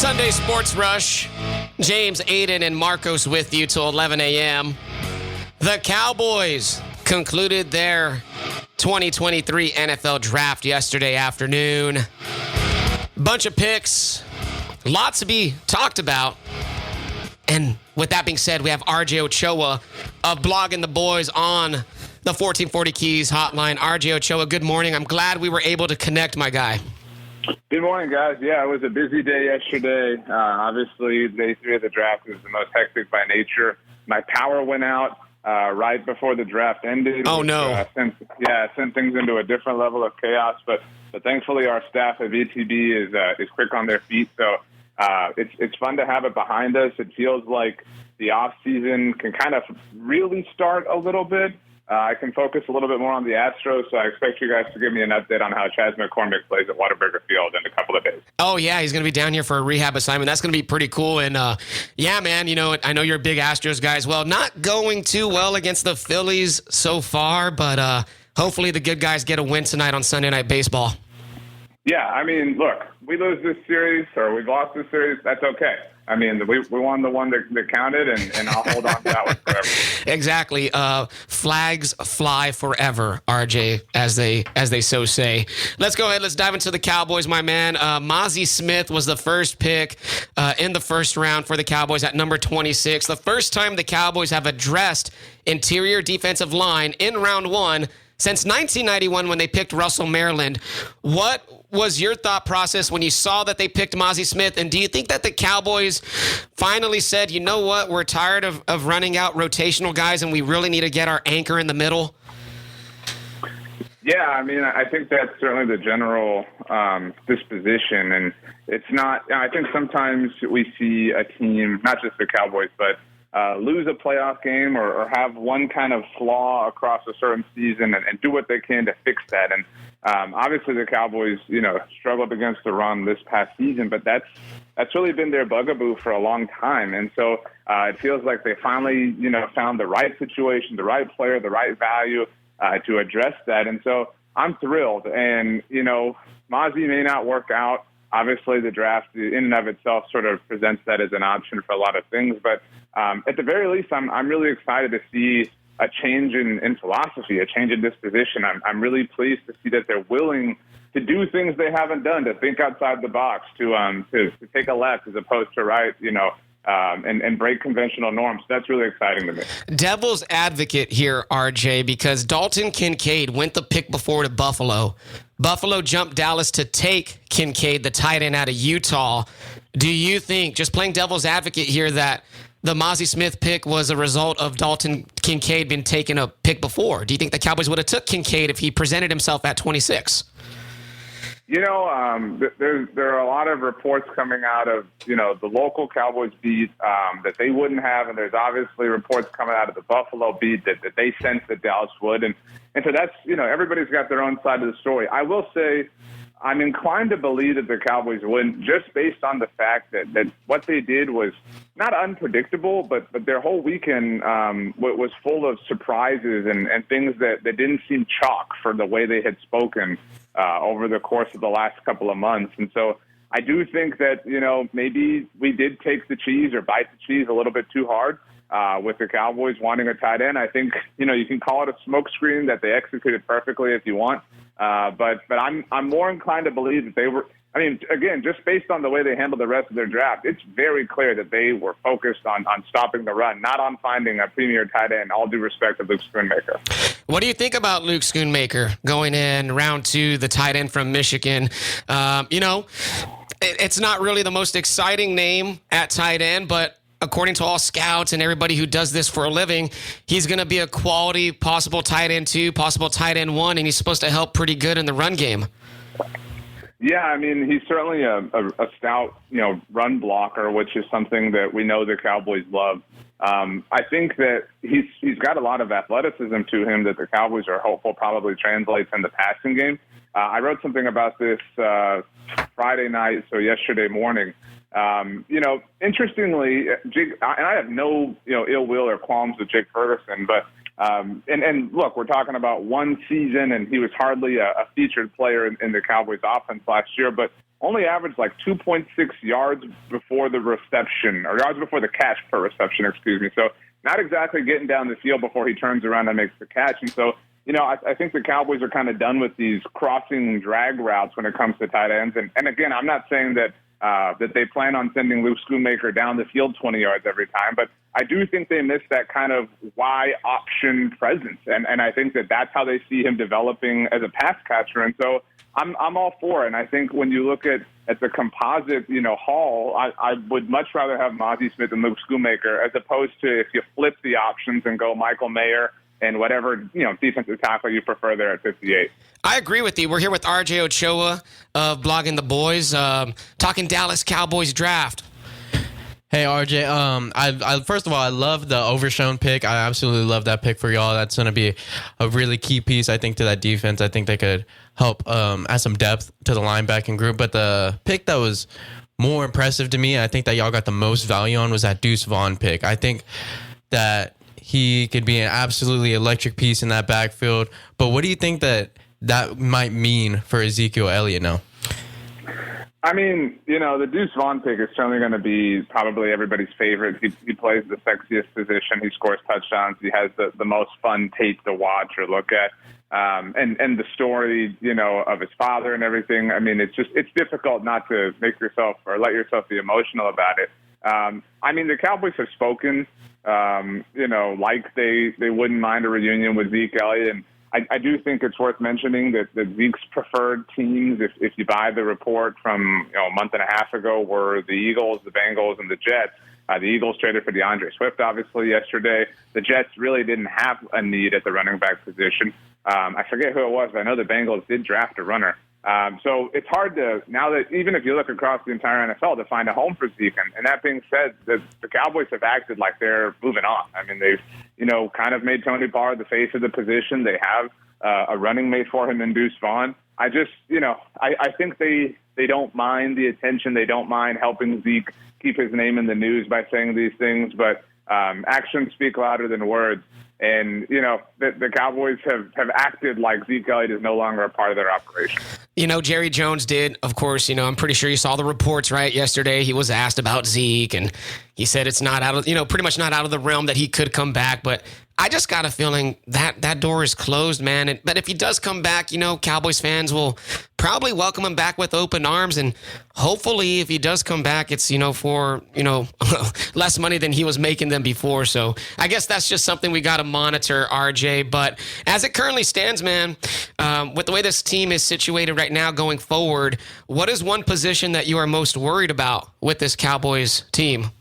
Sunday Sports Rush. James, Aiden, and Marcos with you till 11 a.m. The Cowboys concluded their 2023 NFL Draft yesterday afternoon. Bunch of picks, lots to be talked about. And with that being said, we have RJ Ochoa of Blogging the Boys on the 1440 Keys hotline. RJ Ochoa, good morning. I'm glad we were able to connect, my guy. Good morning, guys. Yeah, it was a busy day yesterday. Obviously, day 3 of the draft is the most hectic by nature. My power went out right before the draft ended. Oh, no. Sent things into a different level of chaos. But thankfully, our staff at VTB is quick on their feet. So it's fun to have it behind us. It feels like the off season can kind of really start a little bit. I can focus a little bit more on the Astros, so I expect you guys to give me an update on how Chas McCormick plays at Whataburger Field in a couple of days. Oh, yeah, he's going to be down here for a rehab assignment. That's going to be pretty cool. And, yeah, man, you know, I know you're a big Astros guy as well. Not going too well against the Phillies so far, but hopefully the good guys get a win tonight on Sunday Night Baseball. Yeah, I mean, look, we lose this series or we've lost this series, that's okay. I mean, we won the one that counted, and I'll hold on to that one forever. Exactly. Flags fly forever, RJ, as they so say. Let's go ahead. Let's dive into the Cowboys, my man. Mazi Smith was the first pick in the first round for the Cowboys at number 26. The first time the Cowboys have addressed interior defensive line in round 1 since 1991 when they picked Russell Maryland. What was your thought process when you saw that they picked Mazi Smith? And do you think that the Cowboys finally said, you know what, we're tired of running out rotational guys and we really need to get our anchor in the middle? Yeah, I mean, I think that's certainly the general disposition. And it's not, I think sometimes we see a team, not just the Cowboys, but lose a playoff game or have one kind of flaw across a certain season and do what they can to fix that. And obviously the Cowboys, you know, struggled against the run this past season, but that's really been their bugaboo for a long time. And so it feels like they finally, you know, found the right situation, the right player, the right value to address that. And so I'm thrilled. And, you know, Mazi may not work out. Obviously, the draft in and of itself sort of presents that as an option for a lot of things. But at the very least, I'm really excited to see a change in philosophy, a change in disposition. I'm really pleased to see that they're willing to do things they haven't done, to think outside the box, to take a left as opposed to right, you know, and break conventional norms. That's really exciting to me. Devil's advocate here, RJ, because Dalton Kincaid went the pick before to Buffalo. Buffalo jumped Dallas to take Kincaid, the tight end out of Utah. Do you think, just playing devil's advocate here, that the Mazi Smith pick was a result of Dalton Kincaid being taken a pick before? Do you think the Cowboys would have took Kincaid if he presented himself at 26? You know, there are a lot of reports coming out of, you know, the local Cowboys beat that they wouldn't have, and there's obviously reports coming out of the Buffalo beat that they sensed that Dallas would. And so that's, you know, everybody's got their own side of the story. I will say I'm inclined to believe that the Cowboys wouldn't, just based on the fact that what they did was not unpredictable, but their whole weekend was full of surprises and things that didn't seem chalk for the way they had spoken over the course of the last couple of months. And so I do think that, you know, maybe we did take the cheese or bite the cheese a little bit too hard with the Cowboys wanting a tight end. I think, you know, you can call it a smokescreen that they executed perfectly if you want. But I'm more inclined to believe that they were, I mean, again, just based on the way they handled the rest of their draft, it's very clear that they were focused on stopping the run, not on finding a premier tight end, all due respect to Luke Schoonmaker. What do you think about Luke Schoonmaker going in round 2, the tight end from Michigan? You know, it's not really the most exciting name at tight end, but according to all scouts and everybody who does this for a living, he's going to be a quality possible tight end 2, possible tight end 1, and he's supposed to help pretty good in the run game. Yeah, I mean, he's certainly a stout, you know, run blocker, which is something that we know the Cowboys love. I think that he's got a lot of athleticism to him that the Cowboys are hopeful probably translates in the passing game. I wrote something about this Friday night, so yesterday morning. Interestingly, Jake, and I have no ill will or qualms with Jake Ferguson, but and look, we're talking about one season, and he was hardly a featured player in the Cowboys offense last year, but only averaged like 2.6 yards before the reception, or yards before the catch per reception, excuse me. So not exactly getting down the field before he turns around and makes the catch. And so, I think the Cowboys are kind of done with these crossing drag routes when it comes to tight ends. And again, I'm not saying that they plan on sending Luke Schoonmaker down the field 20 yards every time, but I do think they miss that kind of Y option presence. And I think that's how they see him developing as a pass catcher. And so I'm all for it. And I think when you look at the composite, haul, I would much rather have Mazi Smith and Luke Schoonmaker as opposed to if you flip the options and go Michael Mayer and whatever, defensive tackle you prefer there at 58. I agree with you. We're here with RJ Ochoa of Blogging the Boys, talking Dallas Cowboys draft. Hey, RJ, I first of all, I love the Overshown pick. I absolutely love that pick for y'all. That's going to be a really key piece, I think, to that defense. I think they could help add some depth to the linebacking group. But the pick that was more impressive to me, I think that y'all got the most value on, was that Deuce Vaughn pick. I think that he could be an absolutely electric piece in that backfield. But what do you think that might mean for Ezekiel Elliott now? I mean, the Deuce Vaughn pick is certainly going to be probably everybody's favorite. He plays the sexiest position. He scores touchdowns. He has the most fun tape to watch or look at. And the story, of his father and everything. I mean, it's difficult not to make yourself or let yourself be emotional about it. I mean, the Cowboys have spoken, like they wouldn't mind a reunion with Zeke Elliott. And I do think it's worth mentioning that Zeke's preferred teams, if you buy the report from a month and a half ago, were the Eagles, the Bengals, and the Jets. The Eagles traded for DeAndre Swift, obviously, yesterday. The Jets really didn't have a need at the running back position. I forget who it was, but I know the Bengals did draft a runner. So it's hard to, now that even if you look across the entire NFL, to find a home for Zeke. And that being said, the Cowboys have acted like they're moving on. I mean, they've, kind of made Tony Pollard the face of the position. They have a running mate for him in Deuce Vaughn. I just, I think they don't mind the attention. They don't mind helping Zeke keep his name in the news by saying these things. But actions speak louder than words. And, the Cowboys have acted like Zeke Elliott is no longer a part of their operation. Jerry Jones did, of course, I'm pretty sure you saw the reports, right? Yesterday, he was asked about Zeke, and he said it's not out of, pretty much not out of the realm that he could come back. But I just got a feeling that door is closed, man. But if he does come back, Cowboys fans will probably welcome him back with open arms. And hopefully, if he does come back, it's, for, less money than he was making them before. So I guess that's just something we got to monitor, RJ. But as it currently stands, man, with the way this team is situated right now going forward, what is one position that you are most worried about with this Cowboys team?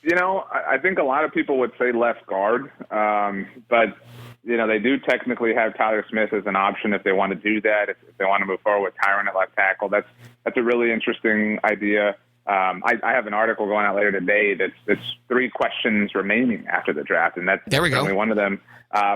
I think a lot of people would say left guard, but, they do technically have Tyler Smith as an option if they want to do that, if they want to move forward with Tyron at left tackle. That's a really interesting idea. I have an article going out later today that's 3 questions remaining after the draft, and that's certainly one of them.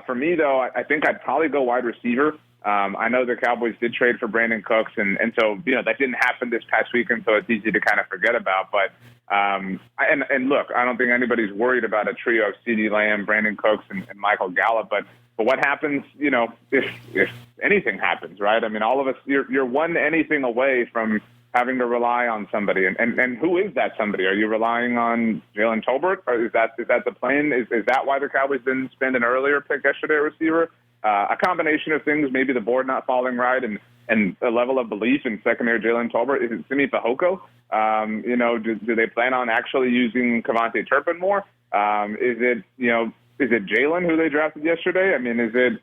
For me, though, I think I'd probably go wide receiver. I know the Cowboys did trade for Brandon Cooks, and so that didn't happen this past weekend, so it's easy to kind of forget about. But and look, I don't think anybody's worried about a trio of CeeDee Lamb, Brandon Cooks, and Michael Gallup. But what happens, if anything happens, right? I mean, all of us, you're one anything away from having to rely on somebody, and who is that somebody? Are you relying on Jalen Tolbert, or is that the plan? Is that why the Cowboys didn't spend an earlier pick yesterday at receiver? A combination of things, maybe the board not falling right, and a level of belief in secondary Jalen Tolbert. Is it Simi Fehoko? Do they plan on actually using Kevontae Turpin more? Is it Jalen, who they drafted yesterday? I mean, is it,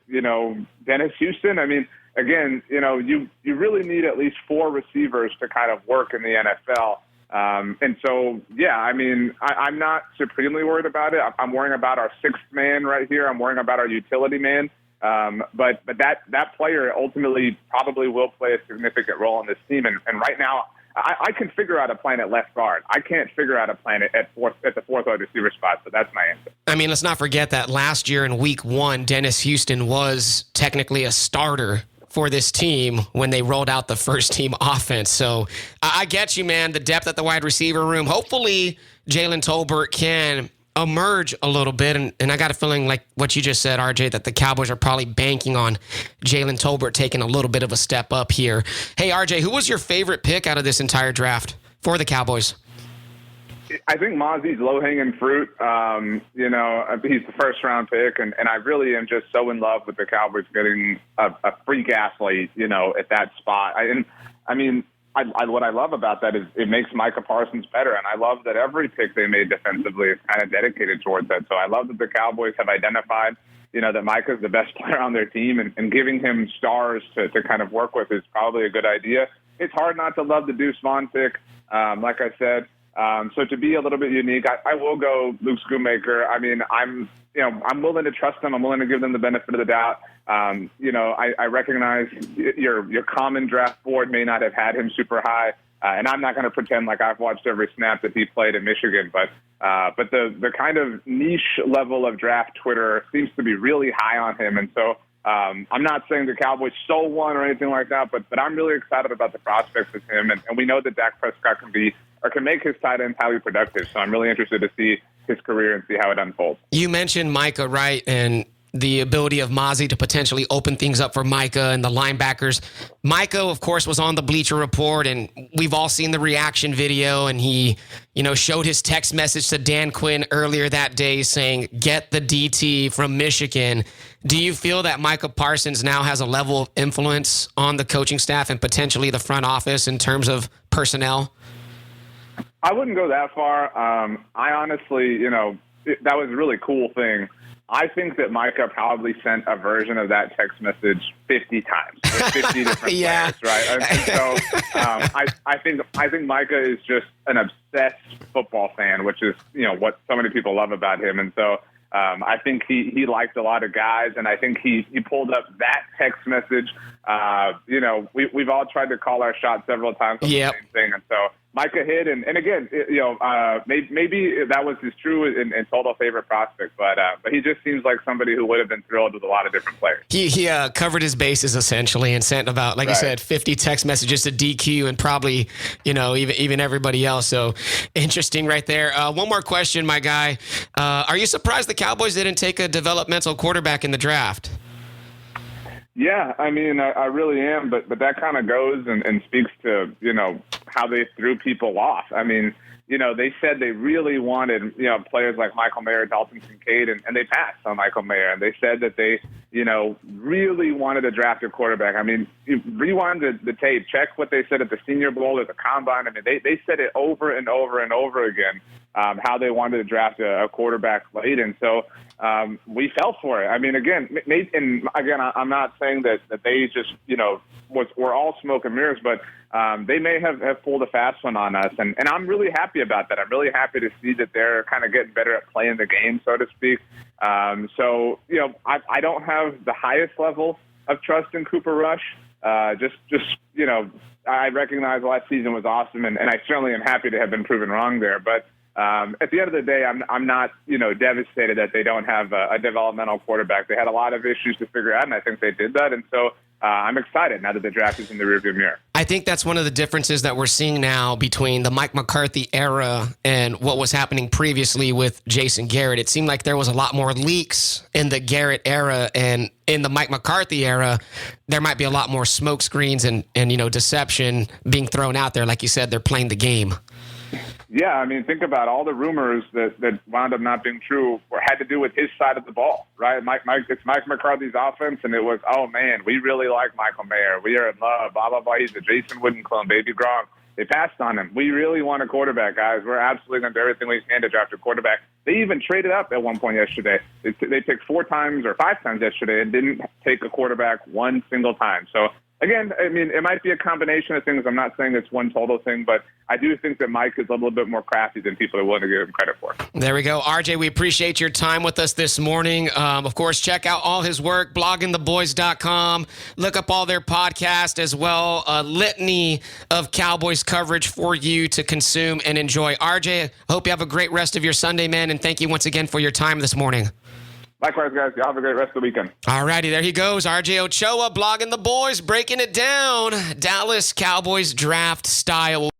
Dennis Houston? I mean, again, you really need at least 4 receivers to kind of work in the NFL. And so, yeah, I mean, I'm not supremely worried about it. I'm worrying about our 6th man right here. I'm worrying about our utility man. But that player ultimately probably will play a significant role on this team. And right now, I can figure out a plan at left guard. I can't figure out a plan at the 4th wide receiver spot, so that's my answer. I mean, let's not forget that last year in week 1, Dennis Houston was technically a starter for this team when they rolled out the first team offense. So I get you, man. The depth at the wide receiver room. Hopefully, Jalen Tolbert can emerge a little bit. And I got a feeling like what you just said, RJ, that the Cowboys are probably banking on Jalen Tolbert taking a little bit of a step up here. Hey, RJ, who was your favorite pick out of this entire draft for the Cowboys? I think Mazi's low-hanging fruit. He's the first-round pick, and I really am just so in love with the Cowboys getting a freak athlete, at that spot. What I love about that is it makes Micah Parsons better, and I love that every pick they made defensively is kind of dedicated towards that. So I love that the Cowboys have identified, that Micah's the best player on their team, and giving him stars to kind of work with is probably a good idea. It's hard not to love the Deuce Vaughn pick, like I said. So to be a little bit unique, I will go Luke Schoonmaker. I'm willing to trust them. I'm willing to give them the benefit of the doubt. I recognize your common draft board may not have had him super high, and I'm not going to pretend like I've watched every snap that he played in Michigan. But the kind of niche level of draft Twitter seems to be really high on him, and so I'm not saying the Cowboys stole one or anything like that, but I'm really excited about the prospects of him, and we know that Dak Prescott can make his tight ends highly productive. So I'm really interested to see his career and see how it unfolds. You mentioned Micah, right, and the ability of Mazi to potentially open things up for Micah and the linebackers. Micah, of course, was on the Bleacher Report, and we've all seen the reaction video, and he, showed his text message to Dan Quinn earlier that day saying, get the DT from Michigan. Do you feel that Micah Parsons now has a level of influence on the coaching staff and potentially the front office in terms of personnel? I wouldn't go that far. I honestly, that was a really cool thing. I think that Micah probably sent a version of that text message 50 times, 50 different players, right? And so I think Micah is just an obsessed football fan, which is, what so many people love about him. And so I think he liked a lot of guys, and I think he pulled up that text message. We've all tried to call our shot several times on the same thing, and so Micah hit, and again, maybe that was his true and total favorite prospect, but he just seems like somebody who would have been thrilled with a lot of different players. He covered his bases essentially and sent about, like you said, 50 text messages to DQ and probably, even everybody else. So interesting right there. One more question, my guy. Are you surprised the Cowboys didn't take a developmental quarterback in the draft? Yeah, I really am, but that kind of goes and speaks to, how they threw people off. They said they really wanted, players like Michael Mayer, Dalton Kincaid, and they passed on Michael Mayer. And they said that they, really wanted to draft a quarterback. Rewind the tape, check what they said at the Senior Bowl or the Combine. They said it over and over and over again, how they wanted to draft a quarterback late. And so we fell for it. Again, I'm not saying that they just, were all smoke and mirrors, but they may have pulled a fast one on us. And I'm really happy about that. I'm really happy to see that they're kind of getting better at playing the game, so to speak. I don't have the highest level of trust in Cooper Rush. I recognize last season was awesome, and I certainly am happy to have been proven wrong there. But at the end of the day, I'm not, devastated that they don't have a developmental quarterback. They had a lot of issues to figure out, and I think they did that. And so I'm excited now that the draft is in the rearview mirror. I think that's one of the differences that we're seeing now between the Mike McCarthy era and what was happening previously with Jason Garrett. It seemed like there was a lot more leaks in the Garrett era, and in the Mike McCarthy era, there might be a lot more smoke screens and deception being thrown out there. Like you said, they're playing the game. Yeah, think about all the rumors that wound up not being true had to do with his side of the ball, right? It's Mike McCarthy's offense, and it was, oh, man, we really like Michael Mayer. We are in love, blah, blah, blah. He's a Jason Wooden clone, baby Gronk. They passed on him. We really want a quarterback, guys. We're absolutely going to do everything we can to draft a quarterback. They even traded up at one point yesterday. They picked 4 times or 5 times yesterday and didn't take a quarterback one single time. So, again, it might be a combination of things. I'm not saying it's one total thing, but I do think that Mike is a little bit more crafty than people are willing to give him credit for. There we go. RJ, we appreciate your time with us this morning. Of course, check out all his work, bloggingtheboys.com. Look up all their podcasts as well. A litany of Cowboys coverage for you to consume and enjoy. RJ, I hope you have a great rest of your Sunday, man, and thank you once again for your time this morning. Likewise, guys. Y'all have a great rest of the weekend. All righty, there he goes. RJ Ochoa blogging the boys, breaking it down. Dallas Cowboys draft style.